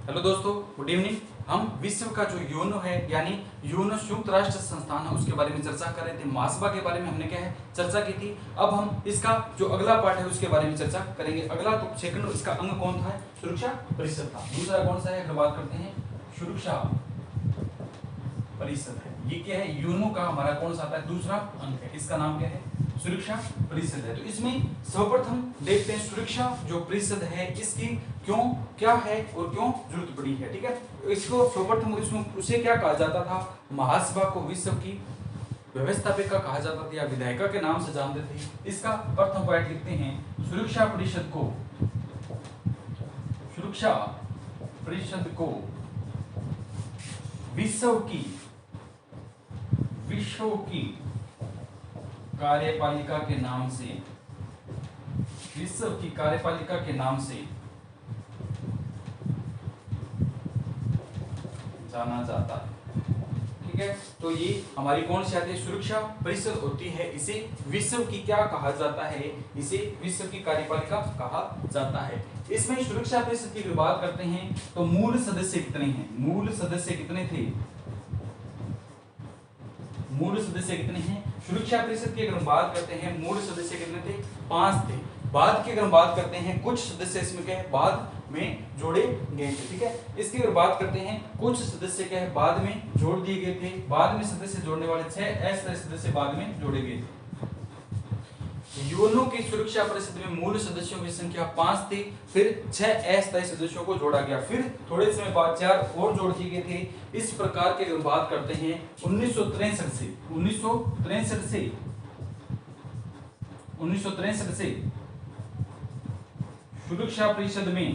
Hello दोस्तों, good evening. हम विश्व का जो यूएनओ है यानी यूएनओ संयुक्त राष्ट्र संस्थान है उसके बारे में चर्चा कर रहे थे। महासभा के बारे में हमने क्या है चर्चा की थी। अब हम इसका जो अगला पार्ट है उसके बारे में चर्चा करेंगे। अगला तो सेकंड इसका अंग कौन था? सुरक्षा परिषद था। दूसरा कौन सा है अगर बात करते हैं सुरक्षा परिषद है। ये क्या है यूएनओ का हमारा कौन सा आता है दूसरा अंग है। इसका नाम क्या है? सुरक्षा परिषद है। तो इसमें सर्वप्रथम देखते हैं सुरक्षा जो परिषद है इसकी क्यों क्या है और क्यों जरूरत पड़ी है। ठीक है, इसको सर्वप्रथम इसमें उसे क्या कहा जाता था? महासभा को विश्व की व्यवस्थापिका कहा जाता था या विधायिका के नाम से जानते थे। इसका प्रथम पॉइंट लिखते हैं सुरक्षा परिषद को विश्व की कार्यपालिका के नाम से विश्व की कार्यपालिका के नाम से जाना जाता है। ठीक है, तो ये हमारी कौन सी आती है? सुरक्षा परिषद होती है। इसे विश्व की क्या कहा जाता है? इसे विश्व की कार्यपालिका कहा जाता है। इसमें सुरक्षा परिषद की बात करते हैं तो मूल सदस्य कितने हैं? मूल सदस्य कितने थे? मूल सदस्य कितने हैं? सुरक्षा परिषद की अगर बात करते हैं मूल सदस्य कितने थे? 5 थे। बाद की अगर बात करते हैं कुछ सदस्य इसमें क्या है बाद में जोड़े गए थे। ठीक है, इसकी अगर बात करते हैं कुछ सदस्य क्या है बाद में जोड़ दिए गए थे। बाद में सदस्य जोड़ने वाले 6 ऐसे सदस्य बाद में जोड़े गए थे। यूएनओ की सुरक्षा परिषद में मूल सदस्यों की संख्या 5 थी, फिर 6 अस्थायी सदस्यों को जोड़ा गया, फिर थोड़े समय बाद 4 और जोड़ दिए गए थे। इस प्रकार की अगर बात करते हैं 1963 से सुरक्षा परिषद में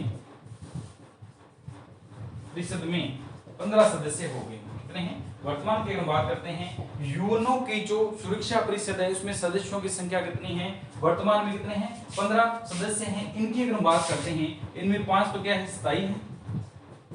15 सदस्य हो गए। कितने हैं? वर्तमान की अगर बात करते हैं यूएनओ की जो सुरक्षा परिषद है उसमें सदस्यों की संख्या कितनी है? वर्तमान में कितने हैं? 15 सदस्य हैं। इनकी अगर बात करते हैं इनमें 5 तो क्या है स्थायी है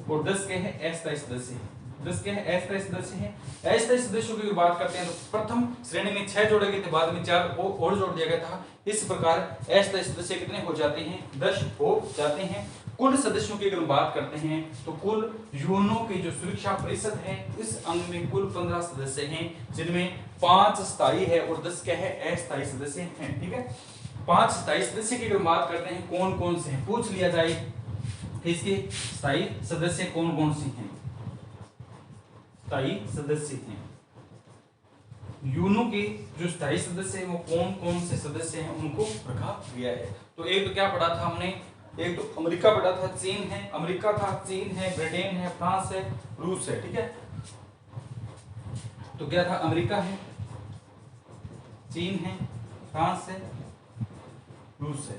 और 10 क्या है अस्थायी सदस्य है। 10 क्या है अस्थायी सदस्य है। अस्थायी सदस्यों की बात करते हैं तो प्रथम श्रेणी में 6 जोड़े गए थे, बाद में 4 और जोड़ दिया गया था। इस प्रकार अस्थायी सदस्य कितने हो जाते हैं? 10 हो जाते हैं। कुल सदस्यों की अगर बात करते हैं तो कुल यूएनओ की जो सुरक्षा परिषद है इस अंग में कुल 15 सदस्य हैं, जिनमें 5 स्थायी है और 10 क्या है अस्थायी सदस्य हैं। ठीक है, 5 स्थायी सदस्य की अगर बात करते हैं कौन कौन से हैं पूछ लिया जाए कि इसके स्थायी सदस्य कौन कौन से हैं। स्थायी सदस्य हैं यूएनओ के जो स्थायी सदस्य हैं वो कौन कौन से सदस्य हैं उनको रखा गया है। तो एक तो क्या पढ़ा था हमने? एक तो अमेरिका पढ़ा था, चीन है, अमेरिका था, चीन है, ब्रिटेन है, फ्रांस है, रूस है। ठीक है, तो क्या था? अमेरिका है, चीन है, फ्रांस है, रूस है।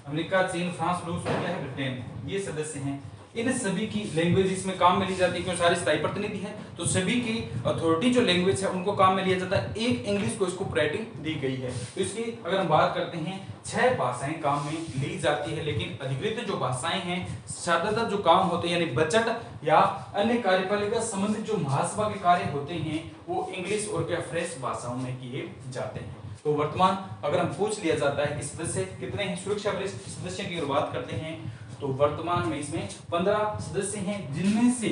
अमेरिका, चीन, फ्रांस, रूस और क्या है? ब्रिटेन है। ये सदस्य हैं। इन सभी की लैंग्वेज इसमें काम में ली जाती है क्योंकि सारे स्थायी प्रतिनिधि हैं, तो सभी की अथॉरिटी जो लैंग्वेज है उनको काम में लिया जाता है। एक इंग्लिश को इसको प्रायोरिटी दी गई है। तो इसकी अगर हम बात करते हैं 6 भाषाएं काम में ली जाती है, लेकिन अधिकृत जो भाषाएं हैं ज्यादातर जो काम होते हैं यानी बजट या अन्य कार्यपालिका संबंधित जो महासभा के कार्य होते हैं वो इंग्लिश और क्या फ्रेंच भाषाओं में किए जाते हैं। तो वर्तमान अगर हम पूछ लिया जाता है कि सदस्य कितने हैं सुरक्षा परिषद सदस्य की अगर बात करते हैं तो वर्तमान में इसमें 15 सदस्य हैं, जिनमें से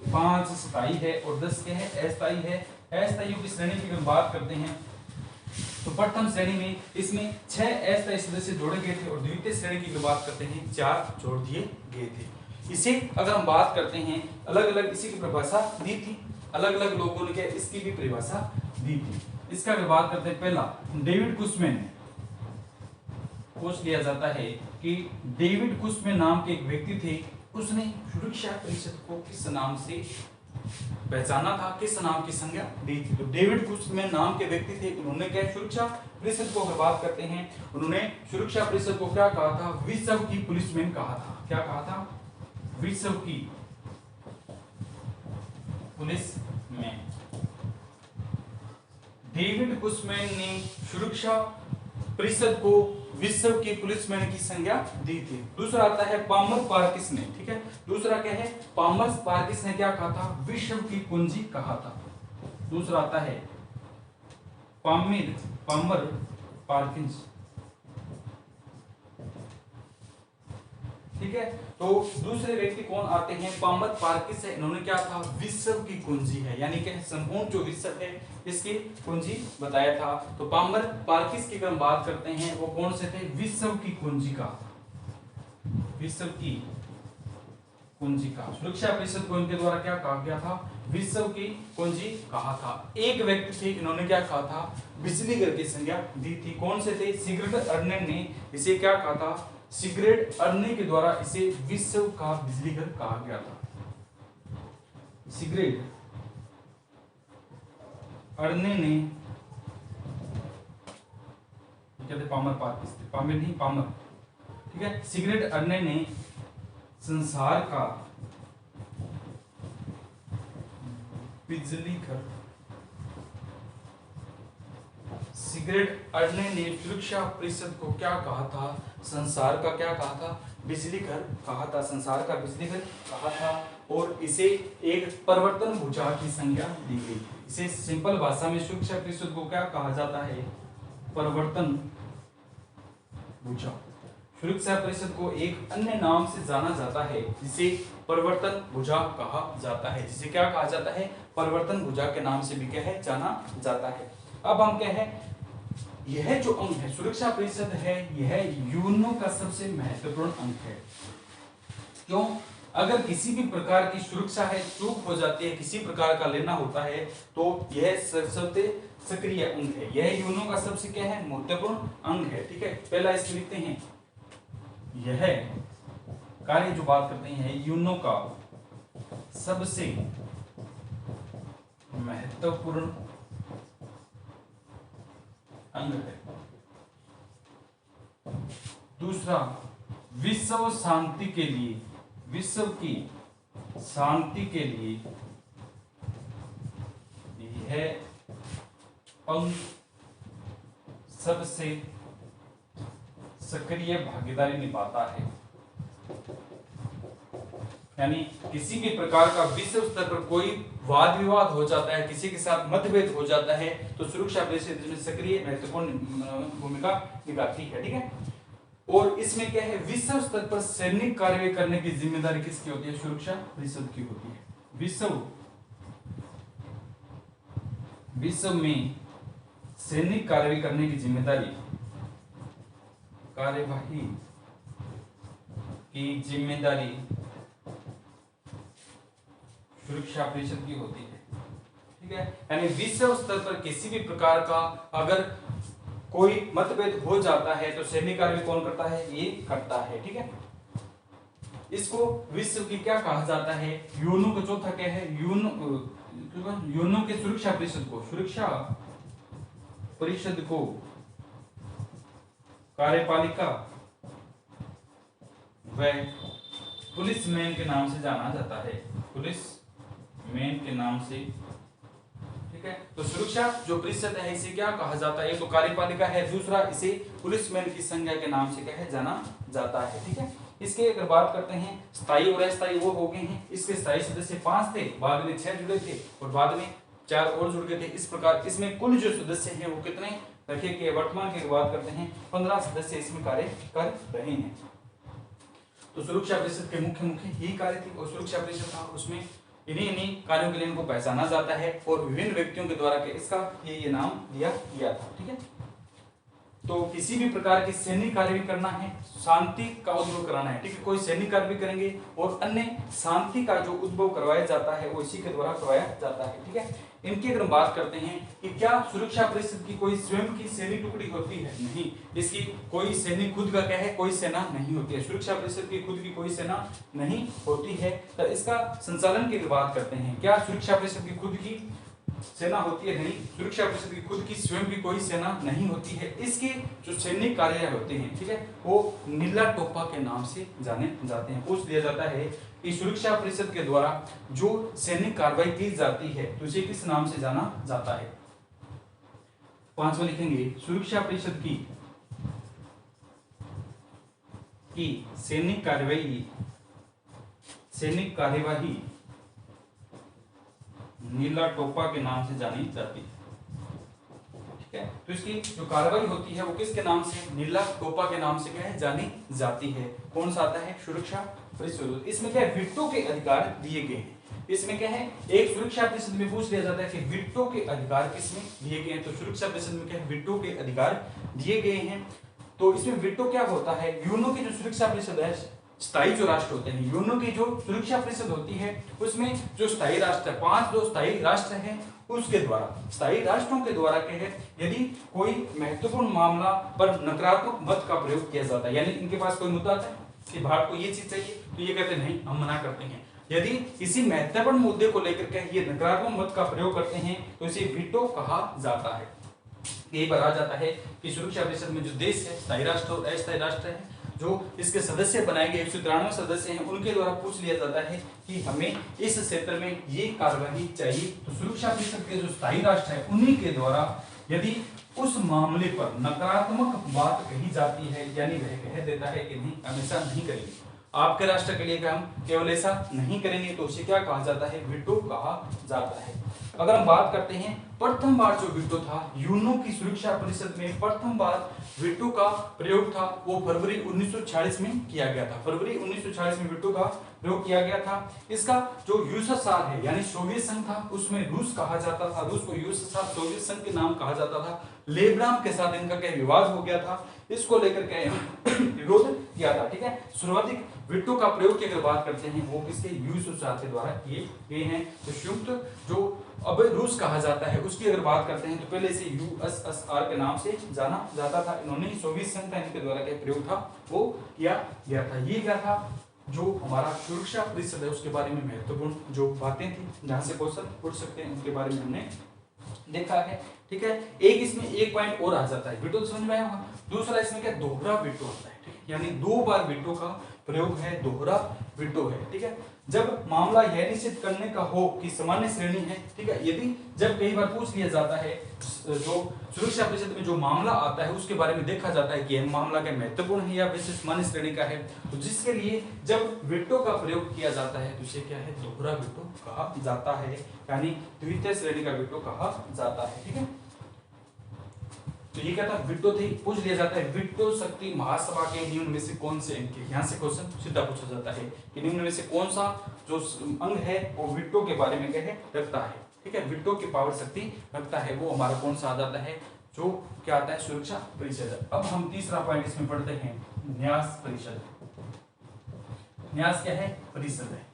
5 स्थायी है और 10 के हैं अस्थायी है। अस्थायियों की श्रेणी की अगर बात करते हैं तो प्रथम श्रेणी में इसमें 6 अस्थायी सदस्य जोड़े गए थे और द्वितीय श्रेणी की अगर बात करते हैं 4 जोड़ दिए गए थे। इसे अगर हम बात करते हैं अलग अलग इसी की परिभाषा दी थी, अलग अलग लोगों ने क्या इसकी भी परिभाषा दी थी। इसका अगर बात करते हैं पहला डेविड कुशमैन पूछ लिया जाता है कि डेविड कुशमैन नाम के एक व्यक्ति थे, उसने सुरक्षा परिषद को किस नाम से पहचाना था, किस नाम की संज्ञा दी थी? तो डेविड कुशमैन नाम के व्यक्ति थे, उन्होंने क्या सुरक्षा परिषद को अगर बात करते हैं उन्होंने सुरक्षा परिषद को क्या कहा था? विश्व की पुलिसमैन कहा था। क्या कहा था? विश्व की पुलिसमैन। डेविड कुशमैन ने सुरक्षा परिषद को विश्व की पुलिसमैन की संज्ञा दी थी। दूसरा आता है पामर पार्किस ने। ठीक है, दूसरा क्या है? पामर पार्किस ने क्या कहा था? विश्व की कुंजी कहा था। दूसरा आता है पामर पार्किस ठीक है। तो दूसरे व्यक्ति कौन आते हैं, पामर पार्किस है। इन्होंने क्या था, विश्व की कुंजी है, यानी कि संपूर्ण जो विश्व है इसकी कुंजी बताया था। तो पामर पार्किस की अगर हम बात करते हैं, वो कौन से थे, विश्व की कुंजी का, विश्व की कुंजी का। सुरक्षा परिषद को इनके द्वारा क्या कहा गया था, विश्व की कुंजी कहा था। एक व्यक्ति थे, इन्होंने क्या कहा था, बिजली घर की संज्ञा दी थी। कौन से थे, सिगरेट अर्नेन ने इसे क्या कहा था, सिगरेट अर्ने के द्वारा इसे विश्व का बिजली घर कहा गया था। सिगरेट अर्ने ने, कहते पामर पार्किस थे, पामर नहीं पामर, ठीक है। सिगरेट अर्ने ने संसार का बिजली घर, सिगरेट अर्ने ने सुरक्षा परिषद को क्या कहा था, संसार का क्या कहा था, बिजली घर कहा था, संसार का बिजली घर कहा था। और इसे एक परिवर्तन भुजा की संज्ञा दी गई। इसे सिंपल भाषा में सुरक्षा परिषद को क्या कहा जाता है, परिवर्तन भुजा। सुरक्षा परिषद को एक अन्य नाम से जाना जाता है जिसे परिवर्तन भुजा कहा जाता है, जिसे क्या कहा जाता है, परिवर्तन भुजा के नाम से भी क्या है, जाना जाता है। अब हम क्या है, यह जो अंग है सुरक्षा परिषद है, यह यूएनओ का सबसे महत्वपूर्ण अंग है। क्यों, अगर किसी भी प्रकार की सुरक्षा है चूक हो जाती है, किसी प्रकार का लेना होता है, तो यह सबसे सक्रिय अंग है, यह यूएनओ का सबसे क्या है, महत्वपूर्ण अंग है। ठीक है, पहला इसमें लिखते हैं, यह कार्य जो बात करते हैं यूएनओ का सबसे महत्वपूर्ण अंग है। दूसरा, विश्व शांति के लिए, विश्व की शांति के लिए यह अंग सबसे सक्रिय भागीदारी निभाता है। यानी किसी भी प्रकार का विश्व स्तर पर कोई वाद विवाद हो जाता है, किसी के साथ मतभेद हो जाता है, तो सुरक्षा परिषद इसमें सक्रिय महत्वपूर्ण भूमिका निभाती है। ठीक है, और इसमें क्या है, विश्व स्तर पर सैनिक कार्रवाई करने की जिम्मेदारी किसकी होती है, सुरक्षा परिषद की होती है। विश्व में सैनिक कार्रवाई करने की जिम्मेदारी, कार्यवाही की जिम्मेदारी सुरक्षा परिषद की होती है। ठीक है, यानी विश्व स्तर पर किसी भी प्रकार का अगर कोई मतभेद हो जाता है तो सैनिक कार्रवाई कौन करता है, ये करता है। ठीक है, इसको विश्व की क्या कहा जाता है, यूएनओ का चौथा क्या है, यूएनओ के सुरक्षा परिषद को कार्यपालिका व पुलिस मैन के नाम से जाना जाता है, पुलिस मैन के नाम से। ठीक है, तो सुरक्षा जो परिषद है इसे क्या कहा जाता है, एक तो कार्यपालिका है, दूसरा इसे पुलिस मैन की संज्ञा के नाम से क्या है, जाना जाता है। ठीक है, इसके अगर बात करते हैं स्थायी और अस्थायी वो हो गए हैं। इसके स्थायी सदस्य 5 थे, बाद में 6 जुड़े थे और बाद में 4 और जुड़ गए थे। इस प्रकार इसमें कुल जो सदस्य हैं वो कितने रखे के, वर्तमान की बात करते हैं 15 सदस्य इसमें कार्य कर रहे हैं। तो सुरक्षा परिषद के मुख्य यही कार्य थी, और सुरक्षा परिषद था उसमें इन्हीं कार्यों के लिए इनको पहचाना जाता है और विभिन्न व्यक्तियों के द्वारा के इसका ये नाम दिया गया था। ठीक है, तो किसी भी प्रकार की सैनिक कार्रवाई करना है, शांति का उद्भव कराना है। ठीक है, कोई सैनिक कार्रवाई करेंगे और अन्य शांति का जो उद्भव करवाया जाता है वो इसी के द्वारा करवाया जाता है। ठीक है, इनकी अगर बात करते हैं कि क्या सुरक्षा परिषद की कोई स्वयं की सैनिक टुकड़ी होती है, नहीं, इसकी कोई सैनिक खुद का क्या है, कोई सेना नहीं होती है, सुरक्षा परिषद की खुद की कोई सेना नहीं होती है। तो इसका संचालन की बात करते हैं, क्या सुरक्षा परिषद की खुद की सेना होती है, नहीं, सुरक्षा परिषद की खुद की स्वयं की कोई सेना नहीं होती है। इसके जो सैनिक कार्य होते हैं, ठीक है, वो नीला टोपा के नाम से जाने जाते हैं। पूछ दिया जाता है कि सुरक्षा परिषद के द्वारा जो सैनिक कार्रवाई की जाती है तो इसे किस नाम से जाना जाता है। 5वां लिखेंगे, सुरक्षा परिषद की सैनिक कार्यवाही नीला टोपा के नाम से जानी जाती है। ठीक है। तो इसकी जो कार्रवाई होती है वो किसके नाम से, नीला टोपा के नाम से क्या है जानी जाती है। कौन सा आता है, सुरक्षा परिषद। इसमें क्या है, वीटो के अधिकार दिए गए हैं। इसमें क्या है, एक सुरक्षा परिषद में पूछ लिया जाता है कि वीटो के अधिकार किसमें दिए गए हैं, तो सुरक्षा परिषद में क्या है, वीटो के अधिकार दिए गए हैं। तो इसमें वीटो क्या होता है, यूएनओ की जो सुरक्षा परिषद है, स्थायी जो राष्ट्र होते हैं, यूएनओ की जो सुरक्षा परिषद होती है उसमें जो स्थायी राष्ट्र है, 5 जो स्थायी राष्ट्र हैं उसके द्वारा, स्थायी राष्ट्रों के द्वारा क्या है, यदि कोई महत्वपूर्ण मामला पर नकारात्मक मत का प्रयोग किया जाता है, यानी इनके पास कोई मुद्दा आता है कि भारत को ये चीज चाहिए, तो ये कहते हैं नहीं, हम मना करते हैं। यदि किसी महत्वपूर्ण मुद्दे को लेकर के ये नकारात्मक मत का प्रयोग करते हैं तो इसे वीटो कहा जाता है। यही पर आ जाता है कि सुरक्षा परिषद में जो देश है, स्थायी राष्ट्र और अस्थायी राष्ट्र है, जो इसके सदस्य बनाए गए 193 सदस्य हैं, उनके द्वारा पूछ लिया जाता है कि हमें इस क्षेत्र में ये कार्यवाही चाहिए। तो सुरक्षा परिषद के जो स्थायी राष्ट्र है उन्हीं के द्वारा यदि उस मामले पर नकारात्मक बात कही जाती है, यानी वह कह देता है कि नहीं, हम ऐसा नहीं करेंगे, आपके राष्ट्र के लिए हम केवल ऐसा नहीं करेंगे, तो उसे क्या कहा जाता है, वीटो कहा जाता है। अगर हम बात करते हैं प्रथम बार जो वीटो था, यूएनओ की सुरक्षा परिषद में प्रथम बार वीटो का प्रयोग था, वो फरवरी 1946 में किया गया था। फरवरी 1946 में वीटो का प्रयोग किया गया था। इसका जो यूएसएसआर है यानी सोवियत संघ था, उसमें रूस कहा जाता था, रूस को यूएसएसआर सोवियत संघ के नाम कहा जाता था। लेबनान के साथ इनका क्या विवाद हो गया था, इसको लेकर के विरोध किया था। ठीक है, शुरुआती वीटो का प्रयोग की अगर बात करते हैं वो किसके, यूएसएसआर के द्वारा किए गए हैं। तो संयुक्त जो अब रूस कहा जाता है उसकी अगर बात करते हैं तो पहले इसे यूएसएसआर के नाम से जाना जाता था। इन्होंने सोवियत संघ था, इनके द्वारा क्या प्रयोग था वो किया गया था। ये क्या था, जो हमारा सुरक्षा परिषद है उसके बारे में महत्वपूर्ण जो बातें थी जहां से क्वेश्चन उठ सकते हैं उनके बारे में हमने देखा है। ठीक है, एक इसमें एक पॉइंट और आ जाता है, वीटो समझ में आया होगा। दूसरा इसमें क्या, दोहरा वीटो होता है, ठीक है, यानी 2 बार वीटो का प्रयोग है, दोहरा वीटो है। ठीक है, जब मामला यह निश्चित करने का हो कि सामान्य श्रेणी है, ठीक है, यदि जब कई बार पूछ लिया जाता है जो सुरक्षा परिषद में जो मामला आता है उसके बारे में देखा जाता है कि यह मामला क्या महत्वपूर्ण है या विशेष सामान्य श्रेणी का है, तो जिसके लिए जब वीटो का प्रयोग किया जाता है तो इसे क्या है, दोहरा वीटो कहा जाता है, यानी द्वितीय श्रेणी का वीटो कहा जाता है। ठीक है, तो ये क्या था, वीटो थे, पूछ लिया जाता है वीटो शक्ति महासभा के निम्न में से कौन से अंग के, यहाँ से क्वेश्चन सीधा पूछा जाता है कि निम्न में से कौन सा जो अंग है वो वीटो के बारे में क्या है रखता है। ठीक है, वीटो की पावर शक्ति रखता है, वो हमारा कौन सा आ जाता है, जो क्या आता है, सुरक्षा परिषद। अब हम तीसरा पॉइंट इसमें पढ़ते हैं, न्यास परिषद। न्यास क्या है, परिषद है,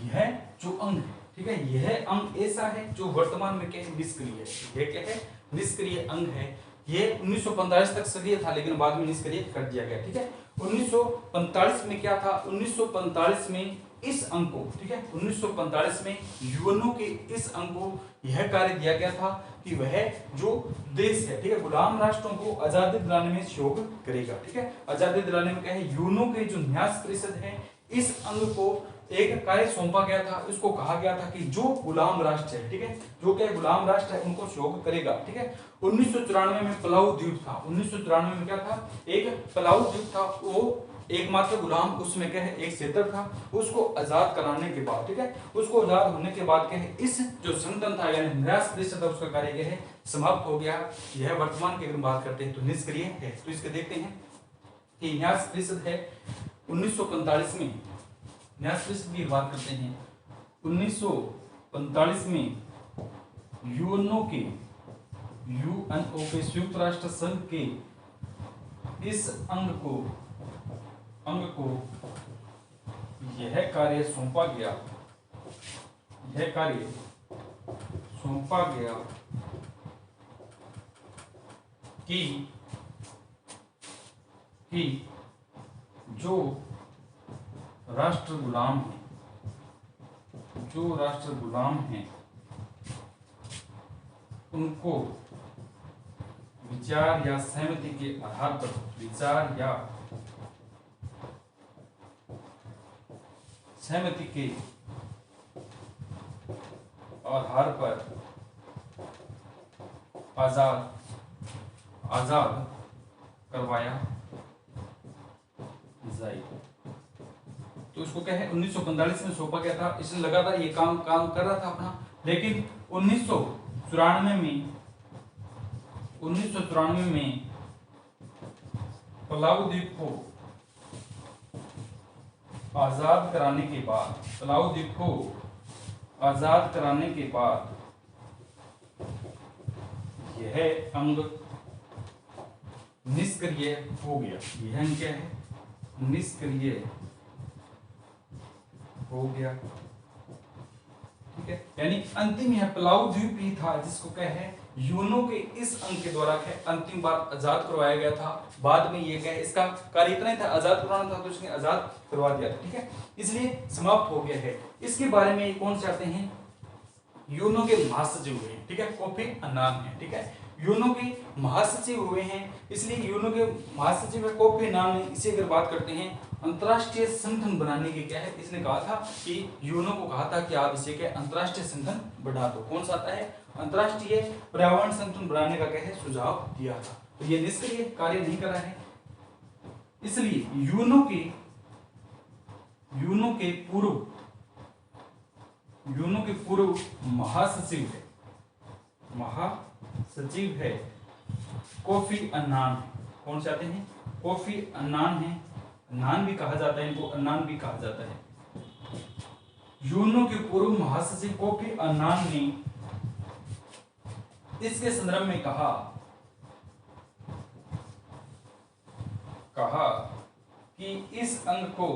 यह जो अंग है, ठीक है, यह अंग ऐसा है जो वर्तमान में क्या है, निष्क्रिय है। यह क्या है, निष्क्रिय अंग है। ये 1945 तक सक्रिय था लेकिन बाद में निष्क्रिय कर दिया गया। ठीक है, 1945 में क्या था, 1945 में इस अंग को, ठीक है, 1945 में यूएनओ के इस अंग को यह कार्य दिया गया था कि वह जो देश है, ठीक है, गुलाम राष्ट्रों को आजादी दिलाने में सहयोग करेगा। ठीक है, आजादी दिलाने में क्या है, यूएनओ के जो न्यास परिषद है इस अंग को एक कार्य सौंपा गया था। इसको कहा गया था कि जो गुलाम राष्ट्र है, ठीक है, जो क्या गुलाम राष्ट्र है उनको सहयोग करेगा। ठीक है, 1994 में पलाऊ द्वीप था, 1994 में क्या था, एक पलाऊ द्वीप था, वो एकमात्र गुलाम उसमें क्या है, एक क्षेत्र था, उसको आजाद कराने के बाद, ठीक है, उसको आजाद होने के बाद क्या है, इस जो संगठन था यानी न्यास परिषद था उसका कार्य क्या है, समाप्त हो गया। यह वर्तमान की अगर बात करते हैं तो निष्क्रिय है। तो इसके देखते हैं कि न्यास परिषद है 1945 में, न्यास परिषद की बात करते हैं 1945 में यूएनओ के संयुक्त राष्ट्र संघ के इस अंग को यह कार्य सौंपा गया, कि जो राष्ट्र गुलाम हैं उनको विचार या सहमति के आधार पर, आजाद करवाया जाएगा। तो इसको क्या है, 1945 में सौंपा गया था। इसने लगातार ये काम कर रहा था अपना, लेकिन 1994 में 1994 में पलाऊ द्वीप को आजाद कराने के बाद, पलाऊ द्वीप को आजाद कराने के बाद यह अंग निष्क्रिय हो गया। यह अंग क्या है? निष्क्रिय हो गया। ठीक है, यानी अंतिम यह पलाऊ द्वीप ही था जिसको क्या है, यूनो के इस अंग के द्वारा अंतिम बार आजाद करवाया गया था। बाद में ये क्या है, इसका कार्य इतना ही था, आजाद करवाना था, तो इसने आजाद करवा दिया था। ठीक है, इसलिए समाप्त हो गया है। इसके बारे में कौन से आते हैं? यूनो के महासचिव हुए हैं। ठीक है, कोफी अन्नान है। ठीक है, यूनो के महासचिव हुए हैं, इसलिए यूनो के महासचिव है कोफी अन्नान ने। इसे अगर बात करते हैं अंतरराष्ट्रीय संगठन बनाने के, क्या है, इसने कहा था कि यूनो को कहा था कि आप इसे क्या अंतरराष्ट्रीय संगठन बढ़ा दो। कौन सा आता है? अंतरराष्ट्रीय पर्यावरण संगठन बनाने का क्या है, सुझाव दिया था। तो ये निष्क्रिय कार्य नहीं कर रहा है, इसलिए यूनो के पूर्व महासचिव है कोफी अन्नान। कौन से आते हैं? कोफी अन्नान है। अन्नान भी कहा जाता है, इनको अन्नान भी कहा जाता है। यूनो के पूर्व महासचिव कोफी अन्नान ने इसके संदर्भ में कहा कि इस अंग को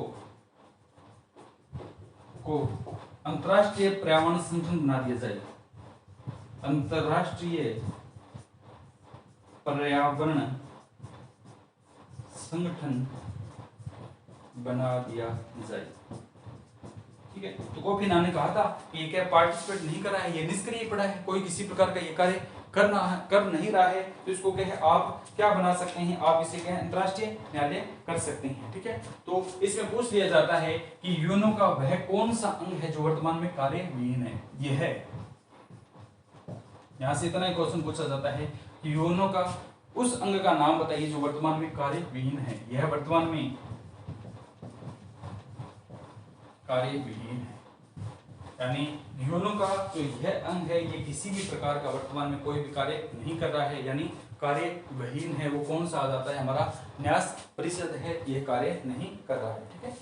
अंतरराष्ट्रीय पर्यावरण संगठन बना दिया जाए। अंतरराष्ट्रीय पर्यावरण संगठन बना दिया जाए। ठीक है, तो कोफी अन्नान ने कहा था कि ये क्या पार्टिसिपेट नहीं कर रहा है, ये निष्क्रिय पड़ा है, कोई किसी प्रकार का ये कार्य कर नहीं रहा है, तो इसको क्या है, आप क्या बना सकते हैं, आप इसे क्या है, अंतरराष्ट्रीय न्यायालय कर सकते हैं। ठीक है, तो इसमें पूछ लिया जाता है कि यूनो का वह कौन सा अंग है जो वर्तमान में कार्यविहीन है। यह है, यहां से इतना ही क्वेश्चन पूछा जाता है कि यूनो का उस अंग का नाम बताइए जो वर्तमान में कार्यविहीन है। यह वर्तमान में कार्यविहीन है, यानी यूनो का जो यह अंग है ये किसी भी प्रकार का वर्तमान में कोई भी कार्य नहीं कर रहा है, यानी कार्यविहीन है। वो कौन सा आ जाता है? हमारा न्यास परिषद है, ये कार्य नहीं कर रहा है। ठीक है,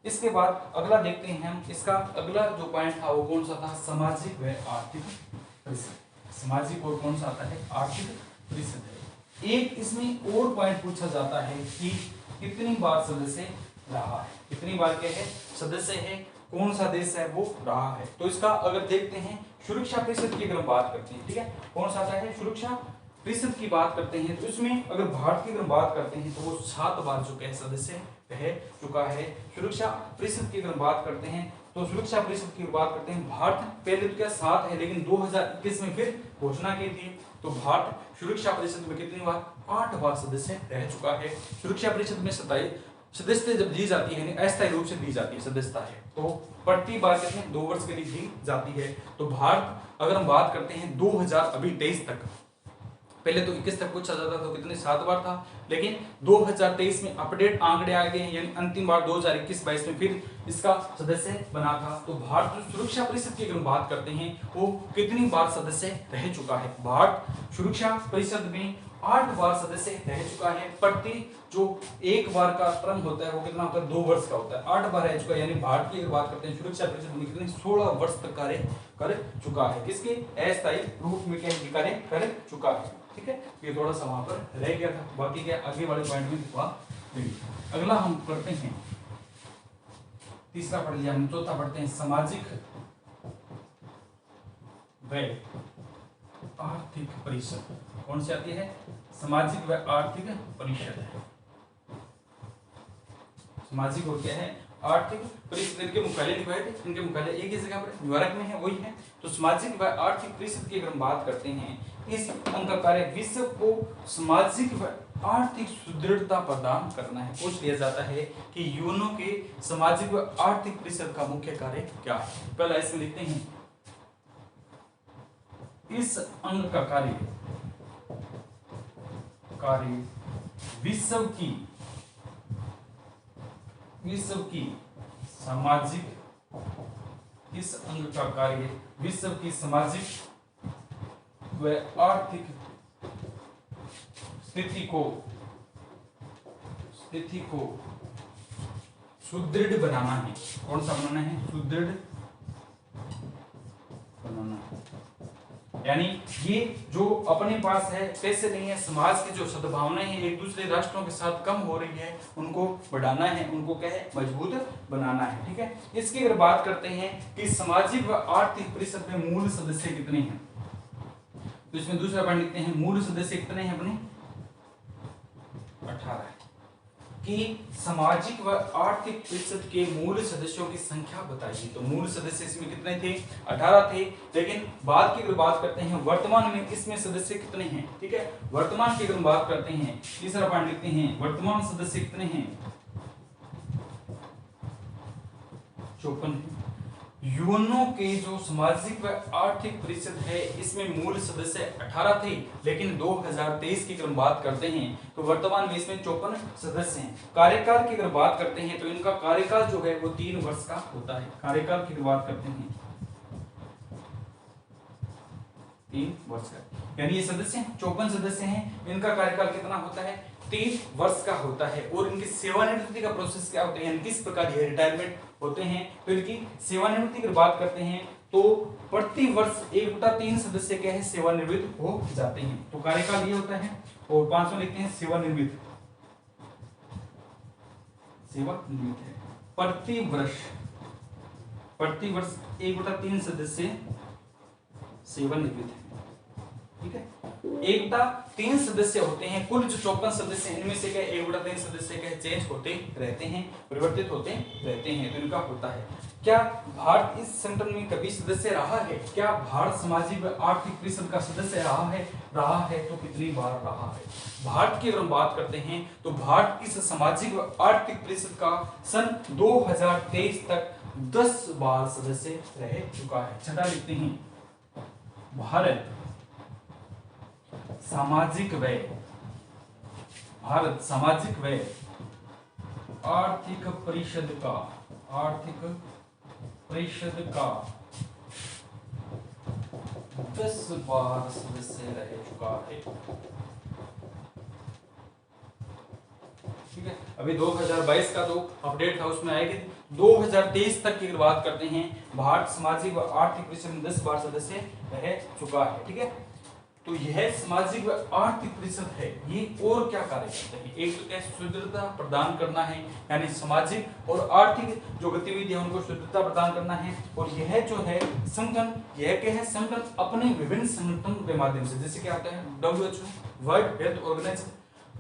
इसके बाद अगला देखते हैं हम। इसका अगला जो पॉइंट था वो कौन सा था? सामाजिक व आर्थिक परिषद। सामाजिक और कौन सा आता है? आर्थिक परिषद है। एक इसमें और पॉइंट पूछा जाता है कि कितनी बार सदस्य रहा है, कितनी बार क्या है, सदस्य है, कौन सा देश है वो रहा है। तो इसका अगर देखते हैं सुरक्षा परिषद की अगर बात करते हैं, ठीक है, कौन सा आता है? सुरक्षा परिषद की बात करते हैं, तो इसमें अगर भारत की अगर बात करते हैं तो वो 7 बार जो है सदस्य रह चुका है। सुरक्षा परिषद की अगर बात करते हैं तो सुरक्षा परिषद की बात करते हैं, भारत पहले तो क्या 7 है, लेकिन 2021 में फिर घोषणा की थी, तो भारत सुरक्षा परिषद में कितनी बार? 8 बार सदस्य रह चुका है। सुरक्षा परिषद में 27 सदस्यता जब दी जाती है, अस्थायी रूप से दी जाती है सदस्यता है, तो प्रति बार कितने? 2 वर्ष के लिए दी जाती है। तो भारत अगर हम बात करते हैं 2023 तक, पहले तो 21 तक पूछा जाता तो कितने? 7 बार था, लेकिन 2023 में अपडेट आंकड़े आ गए हैं, यानी अंतिम बार 2021-22 में फिर इसका सदस्य बना था। तो भारत सुरक्षा परिषद की अगर बात करते हैं वो कितनी बार सदस्य रह चुका है? भारत सुरक्षा परिषद में 8 बार सदस्य रह चुका है। प्रति जो एक बार का टर्म होता है वो कितना होता है? 2 वर्ष का होता है। 8 बार रह चुका है, यानी भारत की अगर बात करते हैं सुरक्षा परिषद में कितने? 16 वर्ष तक कार्य कर चुका है। किसके? अस्थायी रूप में क्या कार्य कर चुका है। ठीक है, ये थोड़ा सा वहां पर रह गया था, बाकी क्या आगे वाले पॉइंट में दिखवा देंगे। अगला हम पढ़ते हैं, तीसरा पढ़ लिया हम, चौथा पढ़ते हैं सामाजिक व आर्थिक परिषद। कौन सी आती है? सामाजिक व आर्थिक परिषद है। सामाजिक और क्या है? आर्थिक परिषद। इनके मुख्यालय लिखवाए थे, इनके मुख्यालय एक ही जगह पर न्यूयॉर्क में है, वही है। तो सामाजिक व आर्थिक परिषद की अगर हम बात करते हैं, इस अंग का कार्य विश्व को सामाजिक व आर्थिक सुदृढ़ता प्रदान करना है। पूछ लिया जाता है कि यूनो के सामाजिक व आर्थिक परिषद का मुख्य कार्य क्या है? पहला इसमें लिखते हैं, इस अंग का कार्य विश्व की सामाजिक, इस अंग का कार्य विश्व की सामाजिक व आर्थिक स्थिति को सुदृढ़ बनाना है। कौन सा बनाना है? सुदृढ़ बनाना। यानी ये जो अपने पास है पैसे नहीं है, समाज की जो सद्भावनाएं हैं एक दूसरे राष्ट्रों के साथ कम हो रही है, उनको बढ़ाना है, उनको क्या है? मजबूत बनाना है। ठीक है, इसकी अगर बात करते हैं कि सामाजिक व आर्थिक परिषद में मूल सदस्य कितने हैं, तो इसमें दूसरा पॉइंट लिखते हैं, मूल सदस्य कितने हैं अपने? 18 कि सामाजिक व आर्थिक परिषद के मूल सदस्यों की संख्या बताइए। तो मूल सदस्य इसमें कितने थे? 18 थे। लेकिन बाद की अगर बात करते हैं वर्तमान में इसमें सदस्य कितने हैं? ठीक है, वर्तमान की अगर बात करते हैं, तीसरा पॉइंट लिखते हैं, वर्तमान सदस्य कितने हैं? 54। यूएनओ के जो सामाजिक व आर्थिक परिषद है इसमें मूल सदस्य 18 थे, लेकिन 2023 की अगर बात करते हैं तो वर्तमान में इसमें 54 सदस्य हैं। कार्यकाल की अगर बात करते हैं तो इनका कार्यकाल जो है वो 3 वर्ष का होता है। कार्यकाल की बात करते हैं 3 वर्ष का, यानी ये सदस्य 54 सदस्य हैं, इनका कार्यकाल कितना होता है? 3 वर्ष का होता है। और इनकी सेवानिवृत्ति का प्रोसेस क्या होता है, किस प्रकार ये रिटायरमेंट होते हैं? तो इनकी सेवानिवृत्ति की बात करते हैं तो प्रति वर्ष 1/3 सदस्य क्या है? सेवानिवृत्त हो जाते हैं। तो कार्यकाल ये होता है। और 5वां लिखते हैं सेवानिवृत्त है। प्रति वर्ष 1/3 सदस्य सेवानिवृत्त है। ठीक है, 1/3 सदस्य होते हैं। कुल जो 54 सदस्य हैं इनमें से क्या 1/3 सदस्य क्या चेंज होते रहते हैं, परिवर्तित होते रहते हैं। तो इनका होता है। क्या भारत इस संगठन में कभी सदस्य रहा है? क्या भारत सामाजिक व आर्थिक परिषद का सदस्य रहा है तो कितनी बार रहा है? भारत की अगर हम बात करते हैं तो भारत इस सामाजिक व आर्थिक परिषद का सन 2023 तक 10 बार सदस्य रह चुका है। छठा लिखते हैं, भारत सामाजिक व आर्थिक परिषद का 10 बार सदस्य रह चुका है। ठीक है, अभी 2022 का जो अपडेट था उसमें आएगी। 2023 तक की बात करते हैं, भारत सामाजिक व आर्थिक परिषद में 10 बार सदस्य रह चुका है। ठीक है, तो यह सामाजिक व आर्थिक परिषद है, ये और क्या कार्य करते हैं? एक तो क्या सुदृढ़ता प्रदान करना है, यानी सामाजिक और आर्थिक जो गतिविधियां उनको सुदृढ़ता प्रदान करना है। और यह जो है संगठन, यह क्या है? संगठन अपने विभिन्न संगठनों के माध्यम से, जैसे क्या होता है WHO, World Health Organization,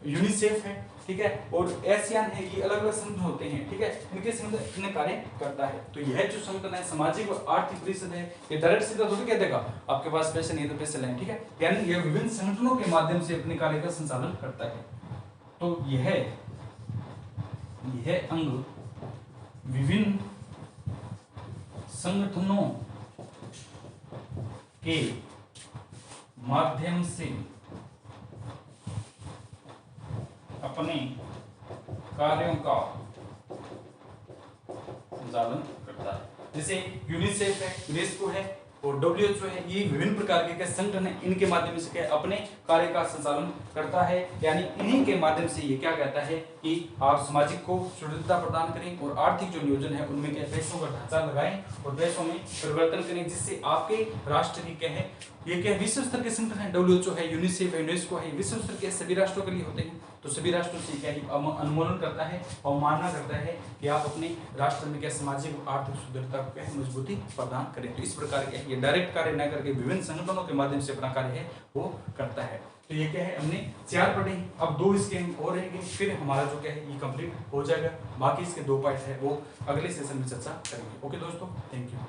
UNICEF है, ठीक है, और एशियन है, ये अलग अलग संगठन होते हैं। ठीक है, इनके संगठन अपने कार्य करता है। तो यह जो संगठन है सामाजिक व आर्थिक परिषद है, ये डायरेक्ट सीधा थोड़ी कह देगा आपके पास पैसे नहीं तो पैसे लें। ठीक है, यानी यह विभिन्न संगठनों के माध्यम से अपने कार्य का संचालन करता है। तो यह अंग विभिन्न संगठनों के माध्यम से अपने कार्यों का संचालन करता है। जैसे यूनिसेफ है, यूनेस्को है और WHO है, ये विभिन्न प्रकार के संगठन है, इनके माध्यम से क्या अपने कार्य का संचालन करता है। यानी इन्हीं के माध्यम से ये क्या कहता है कि आप सामाजिक को सुदृढ़ता प्रदान करें और आर्थिक जो नियोजन है उनमें क्या पैसों का ढांचा लगाएं और पैसों में परिवर्तन करें, जिससे आपके राष्ट्र की क्या है, ये क्या विश्व स्तर के संगठन है, WHO है, यूनिसेफ है, यूनेस्को है, विश्व स्तर के सभी राष्ट्रों के लिए होते हैं। तो सभी राष्ट्रों से क्या अनुमोदन करता है और मानना करता है कि आप अपने राष्ट्र में क्या सामाजिक और आर्थिक सुदृढ़ता को क्या मजबूती प्रदान करें। तो इस प्रकार के ये डायरेक्ट कार्य न करके विभिन्न संगठनों के माध्यम से अपना कार्य है वो करता है। तो ये क्या है, हमने 4 पढ़े, अब 2 इसके और रहेंगे, फिर हमारा जो क्या है ये कंप्लीट हो जाएगा। बाकी इसके 2 पार्ट है वो अगले सेशन में चर्चा करेंगे। ओके दोस्तों, थैंक यू।